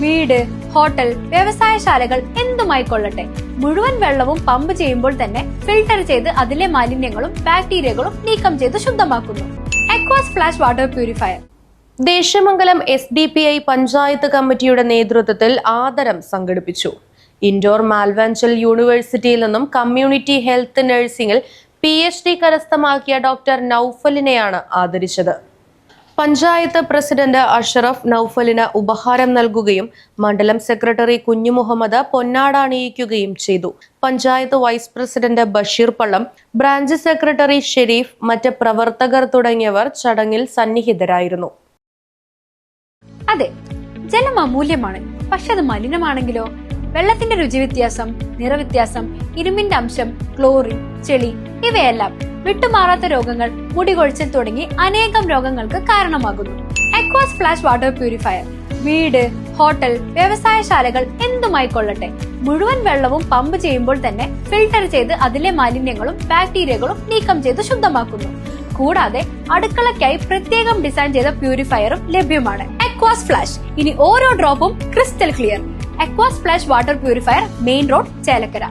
വീട്, ഹോട്ടൽ, വ്യവസായശാലകൾ എന്തുമായിക്കൊള്ളട്ടെ, മുഴുവൻ വെള്ളവും പമ്പ് ചെയ്യുമ്പോൾ തന്നെ ഫിൽട്ടർ ചെയ്ത് അതിലെ മാലിന്യങ്ങളും ബാക്ടീരിയകളും നീക്കം ചെയ്ത് ശുദ്ധമാക്കുന്നു. Aquas flash water purifier. Desamangalam SDPI panchayat കമ്മിറ്റിയുടെ നേതൃത്വത്തിൽ ആദരം സംഘടിപ്പിച്ചു. ഇൻഡോർ മാൽവാഞ്ചൽ യൂണിവേഴ്സിറ്റിയിൽ നിന്നും കമ്മ്യൂണിറ്റി ഹെൽത്ത് നഴ്സിംഗിൽ PhD കരസ്ഥമാക്കിയ ഡോക്ടർ നൌഫലിനെയാണ് ആദരിച്ചത്. പഞ്ചായത്ത് പ്രസിഡന്റ് അഷറഫ് നൌഫലിന് ഉപഹാരം നൽകുകയും മണ്ഡലം സെക്രട്ടറി കുഞ്ഞുമുഹമ്മദ് പൊന്നാട അണിയിക്കുകയും ചെയ്തു. Panchayat vice president Basheer Pallam, branch secretary Sharif, മറ്റ് പ്രവർത്തകർ തുടങ്ങിയവർ ചടങ്ങിൽ സന്നിഹിതരായിരുന്നു. അതെ, ജലം അമൂല്യമാണ്. പക്ഷെ അത് മലിനമാണെങ്കിലോ? വെള്ളത്തിന്റെ രുചി വ്യത്യാസം, നിറവ്യത്യാസം, ഇരുമ്പിന്റെ അംശം, ക്ലോറിൻ, ചെളി ഇവയെല്ലാം വിട്ടുമാറാത്ത രോഗങ്ങൾ, മുടികൊഴിച്ചിൽ തുടങ്ങി അനേകം രോഗങ്ങൾക്ക് കാരണമാകുന്നു. അക്വാസ് ഫ്ലാഷ് വാട്ടർ പ്യൂരിഫയർ. വീട്, ഹോട്ടൽ, വ്യവസായശാലകൾ എന്തുമായിക്കൊള്ളട്ടെ, മുഴുവൻ വെള്ളവും പമ്പ് ചെയ്യുമ്പോൾ തന്നെ ഫിൽട്ടർ ചെയ്ത് അതിലെ മാലിന്യങ്ങളും ബാക്ടീരിയകളും നീക്കം ചെയ്ത് ശുദ്ധമാക്കുന്നു. കൂടാതെ അടുക്കളയ്ക്കായി പ്രത്യേകം ഡിസൈൻ ചെയ്ത പ്യൂരിഫയറും ലഭ്യമാണ്. അക്വാസ് ഫ്ലാഷ്, ഇനി ഓരോ ഡ്രോപ്പും crystal clear. Aquas flash water purifier, main road, Chelakkara.